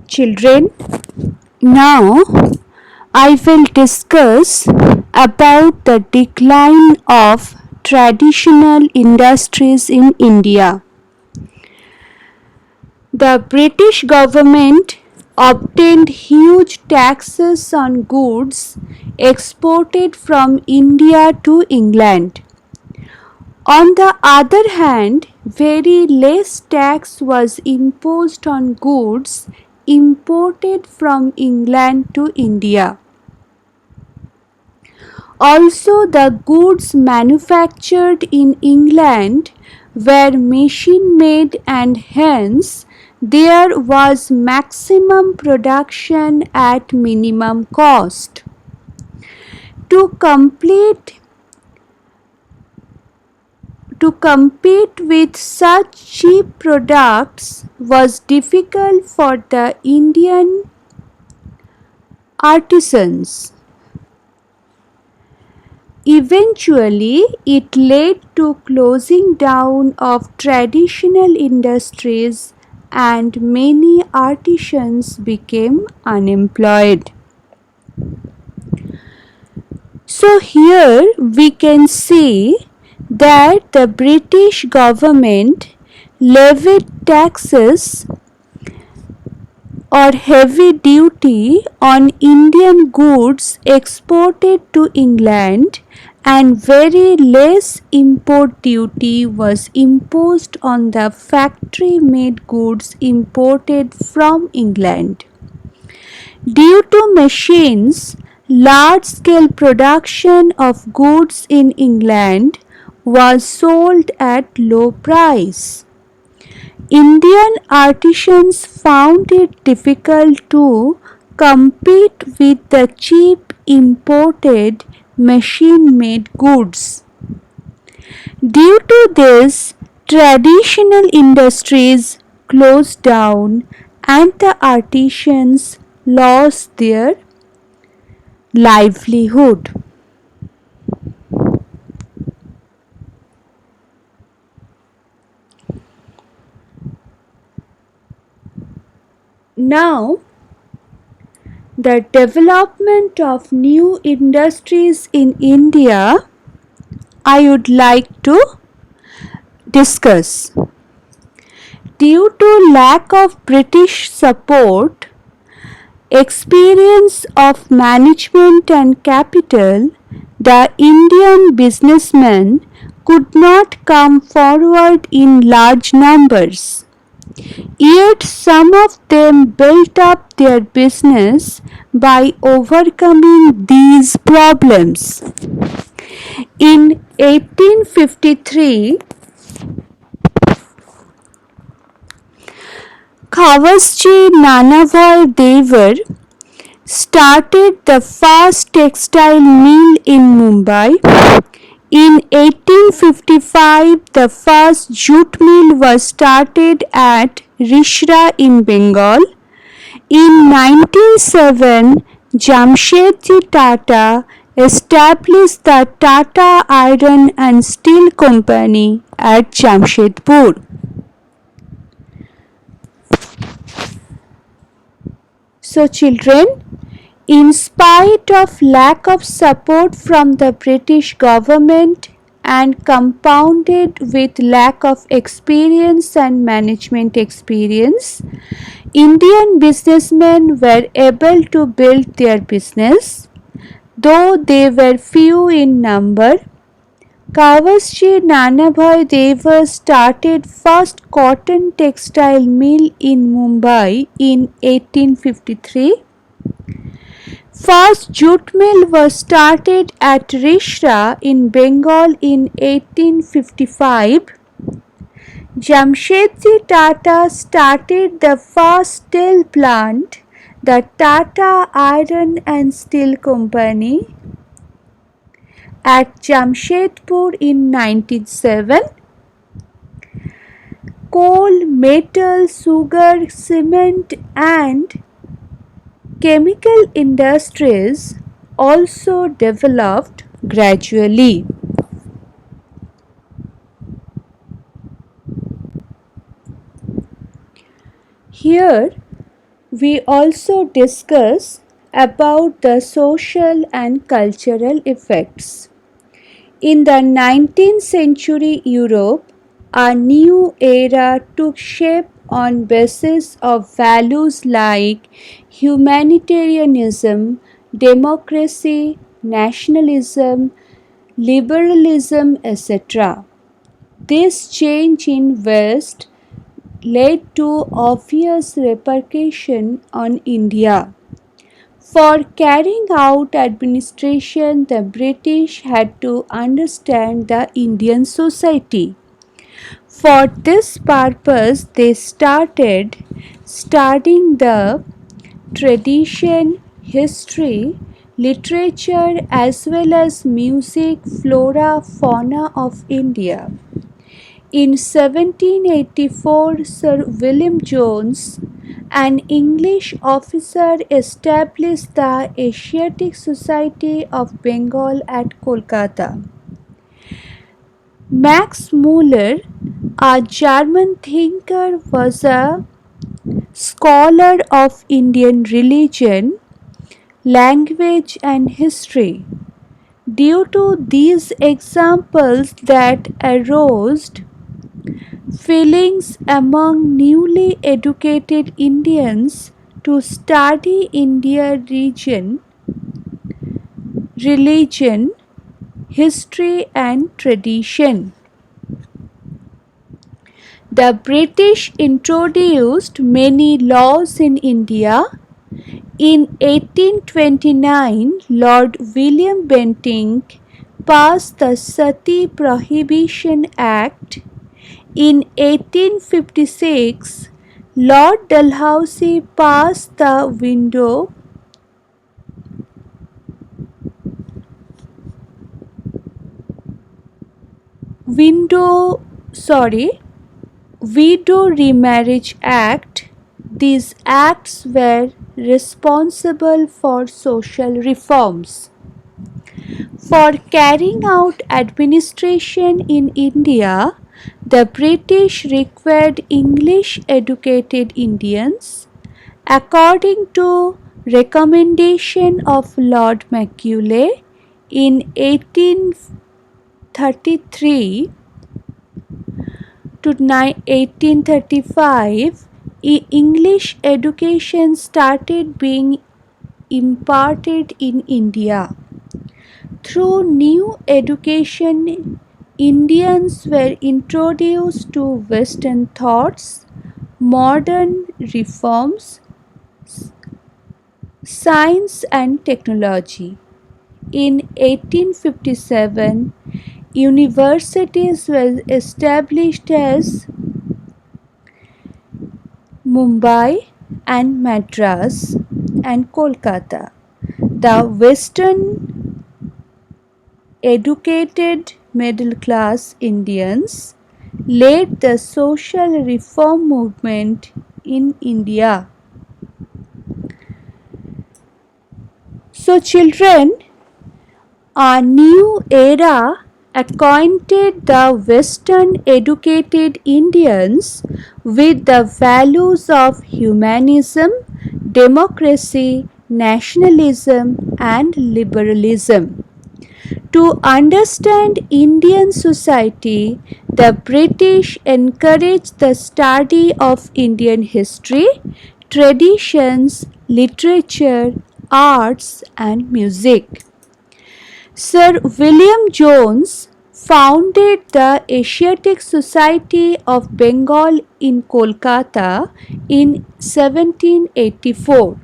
Children, now I will discuss about the decline of traditional industries in India. The British government obtained huge taxes on goods exported from India to England. On the other hand, very less tax was imposed on goods imported from England to India. Also, the goods manufactured in England were machine made and hence there was maximum production at minimum cost. To compete with such cheap products was difficult for the Indian artisans. Eventually, it led to closing down of traditional industries and many artisans became unemployed. So here we can see that the British government levied taxes or heavy duty on Indian goods exported to England and very less import duty was imposed on the factory made goods imported from England. Due to machines, large scale production of goods in England was sold at low price. Indian artisans found it difficult to compete with the cheap imported machine made goods. Due to this, traditional industries closed down and the artisans lost their livelihood. Now, the development of new industries in India, I would like to discuss. Due to lack of British support, experience of management and capital, the Indian businessmen could not come forward in large numbers. Yet some of them built up their business by overcoming these problems. In 1853, Khawasji Nanabhai Devar started the first textile mill in Mumbai. In 1855, the first jute mill was started at Rishra in Bengal. In 1907, Jamshedji Tata established the Tata Iron and Steel Company at Jamshedpur. So children, in spite of lack of support from the British government and compounded with lack of experience and management experience, Indian businessmen were able to build their business. Though they were few in number, Khawasji Nanabhai Devar started first cotton textile mill in Mumbai in 1853. First jute mill was started at Rishra in Bengal in 1855. Jamshedji Tata started the first steel plant, the Tata Iron and Steel Company, at Jamshedpur in 1907. Coal, metal, sugar, cement and chemical industries also developed gradually. Here We also discuss about the social and cultural effects. In the 19th century Europe, a new era took shape on basis of values like humanitarianism, democracy, nationalism, liberalism, etc. This change in West led to obvious repercussion on India. For carrying out administration, the British had to understand the Indian society. For this purpose, they started studying the tradition, history, literature, as well as music, flora, fauna of India. In 1784, Sir William Jones, an English officer, established the Asiatic Society of Bengal at Kolkata. Max Muller, a German thinker, was a scholar of Indian religion, language, and history. Due to these examples that aroused feelings among newly educated Indians to study Indian religion, history, and tradition. The British introduced many laws in India. In 1829, Lord William Bentinck passed the Sati Prohibition Act. In 1856, Lord Dalhousie passed the window sorry Widow Remarriage Act. These acts were responsible for social reforms. For carrying out administration in India, the British required English educated Indians. According to recommendation of Lord Macaulay in 1833 to 1835, English education started being imparted in India. Through new education, Indians were introduced to Western thoughts, modern reforms, science, and technology. In 1857, universities were established as Mumbai and Madras and Kolkata. The Western educated middle class Indians led the social reform movement in India. So, children, a new era acquainted the Western educated Indians with the values of humanism, democracy, nationalism, and liberalism. To understand Indian society, the British encouraged the study of Indian history, traditions, literature, arts, and music. Sir William Jones founded the Asiatic Society of Bengal in Kolkata in 1784.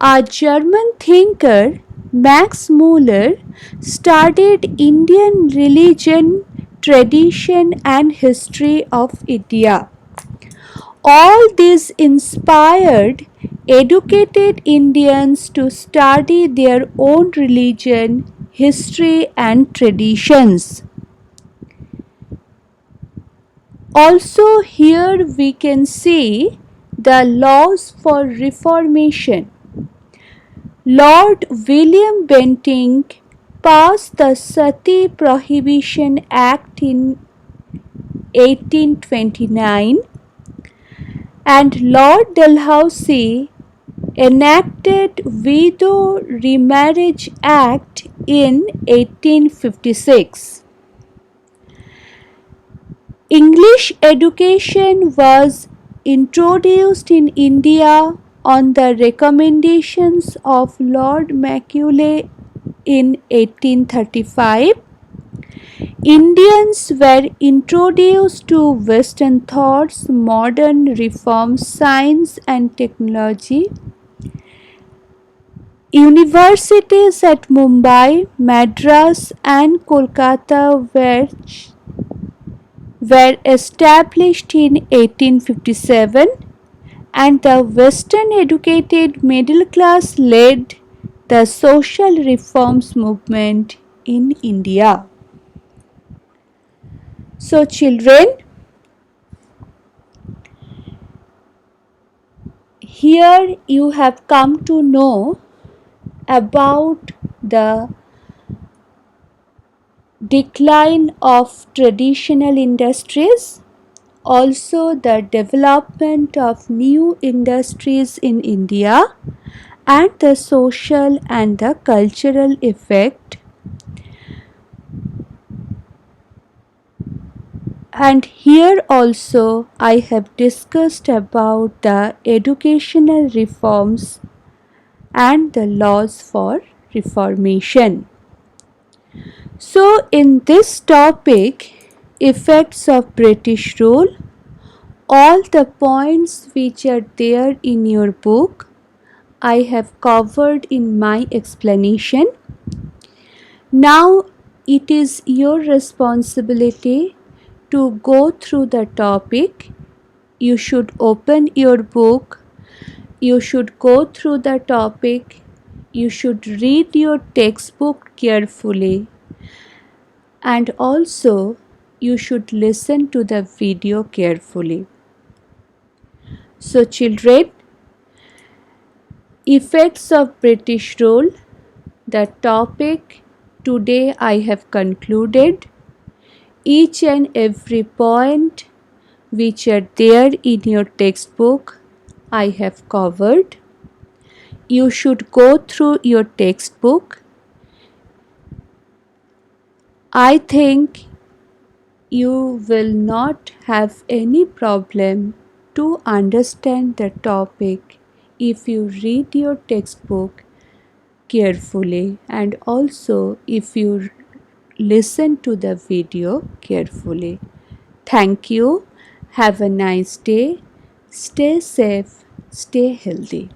A German thinker, Max Muller, studied Indian religion, tradition, and history of India. All this inspired educated Indians to study their own religion, history, and traditions. Also, here we can see the laws for reformation. Lord William Bentinck passed the Sati Prohibition Act in 1829. and Lord Dalhousie enacted Widow Remarriage Act in 1856. English education was introduced in India on the recommendations of Lord Macaulay in 1835. Indians were introduced to Western thoughts, modern reforms, science and technology. Universities at Mumbai, Madras and Kolkata were established in 1857, and the Western educated middle class led the social reforms movement in India. So, children, here you have come to know about the decline of traditional industries, also the development of new industries in India, and the social and the cultural effect. And here also I have discussed about the educational reforms and the laws for reformation. So in this topic, effects of British rule, all the points which are there in your book, I have covered in my explanation. Now it is your responsibility to go through the topic. You should open your book. You should go through the topic. You should read your textbook carefully. And also, you should listen to the video carefully. So, children, effects of British rule, the topic today I have concluded. Each and every point which are there in your textbook, I have covered. You should go through your textbook. I think you will not have any problem to understand the topic if you read your textbook carefully, and also if you listen to the video carefully. Thank you. Have a nice day. Stay safe. Stay healthy.